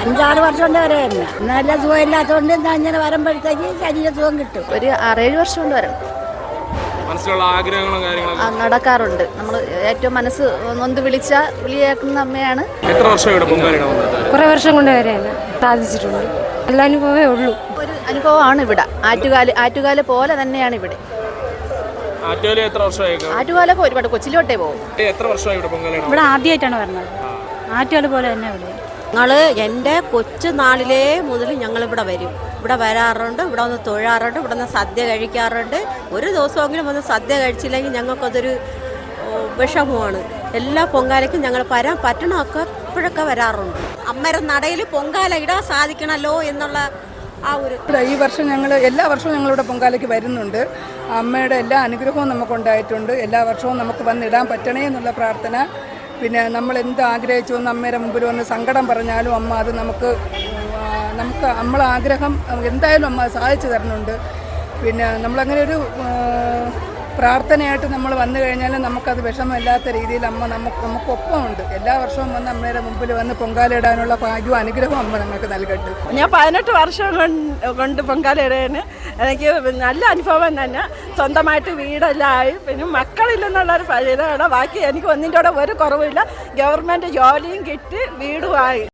5-6 വർഷം കൊണ്ട് വരെയല്ല. നല്ല സുഖമില്ലാത്തതുകൊണ്ട് ഇങ്ങനെ വരുമ്പോഴത്തേക്ക് ശരീര സുഖം കിട്ടും. ഒരു 6-7 വർഷം കൊണ്ട് വരണം. മനസ്സിലുള്ള ആഗ്രഹങ്ങളും കാര്യങ്ങളും നടക്കാറുണ്ട്. നമ്മൾ ഏറ്റവും മനസ്സ് നൊന്ത് വിളിയേക്കുന്ന അമ്മയാണ്. എത്ര വർഷം ഇവിടെ പൊങ്കാലയിടാൻ വന്നത്? കുറേ വർഷം കൊണ്ട് വരെയല്ല സാധിച്ചിട്ടുണ്ട്. നല്ല അനുഭവമേ ഉള്ളൂ. ഒരു അനുഭവമാണ് ഇവിടെ. ആറ്റുകാല് പോലെ തന്നെയാണ് ഇവിടെ. ആറ്റുകാല എത്ര വർഷമായി? ആറ്റുകാലൊക്കെ ഒരുപാട് കൊച്ചിലോട്ടേ പോകും. എത്ര വർഷമായി ഇവിടെ പൊങ്കാലയിടാൻ? ഇവിടെ ആദ്യമായിട്ടാണ് വരുന്നത്. ആറ്റുകാല് പോലെ തന്നെ ഇവിടെ. ഞങ്ങൾ എൻ്റെ കൊച്ചു നാളിലേ മുതൽ ഞങ്ങളിവിടെ വരും. ഇവിടെ വരാറുണ്ട്, ഇവിടെ ഒന്ന് തൊഴാറുണ്ട്, ഇവിടെ നിന്ന് സദ്യ കഴിക്കാറുണ്ട്. ഒരു ദിവസമെങ്കിലും ഒന്ന് സദ്യ കഴിച്ചില്ലെങ്കിൽ ഞങ്ങൾക്കതൊരു വിഷമമാണ്. എല്ലാ പൊങ്കാലയ്ക്കും ഞങ്ങൾ വരാൻ പറ്റണമൊക്കെ ഇപ്പോഴൊക്കെ വരാറുണ്ട്. അമ്മയുടെ നടയിൽ പൊങ്കാല ഇടാൻ സാധിക്കണമല്ലോ എന്നുള്ള ആ ഒരു ഈ വർഷം എല്ലാ വർഷവും ഞങ്ങളിവിടെ പൊങ്കാലയ്ക്ക് വരുന്നുണ്ട്. അമ്മയുടെ എല്ലാ അനുഗ്രഹവും നമുക്കുണ്ടായിട്ടുണ്ട്. എല്ലാ വർഷവും നമുക്ക് വന്നിടാൻ പറ്റണേ എന്നുള്ള പ്രാർത്ഥന. പിന്നെ നമ്മൾ എന്ത് ആഗ്രഹിച്ചു എന്ന് അമ്മയുടെ മുമ്പിൽ വന്ന് സങ്കടം പറഞ്ഞാലും അമ്മ അത് നമുക്ക് നമ്മളെ ആഗ്രഹം എന്തായാലും അമ്മ സാധിച്ചു തരുന്നുണ്ട്. പിന്നെ നമ്മളങ്ങനെ ഒരു പ്രാർത്ഥനയായിട്ട് നമ്മൾ വന്നു കഴിഞ്ഞാൽ നമുക്കത് വിഷമമില്ലാത്ത രീതിയിൽ അമ്മ നമുക്കൊപ്പമുണ്ട്. എല്ലാ വർഷവും വന്ന് അമ്മയുടെ മുമ്പിൽ വന്ന് പൊങ്കാലയിടാനുള്ള ഭാഗ്യവും അനുഗ്രഹവും അമ്മ ഞങ്ങൾക്ക് നൽകട്ടെ. ഞാൻ 18 വർഷം കൊണ്ട് പൊങ്കാലയിടാന് എനിക്ക് നല്ല അനുഭവം തന്നെ. സ്വന്തമായിട്ട് വീടെല്ലാം ആയി, പിന്നെ മക്കളില്ലെന്നുള്ളൊരു ഇതാണ്. ബാക്കി എനിക്ക് ഒന്നിൻ്റെ കൂടെ ഒരു കുറവില്ല. ഗവൺമെൻറ് ജോലിയും കിട്ടി, വീടുമായി.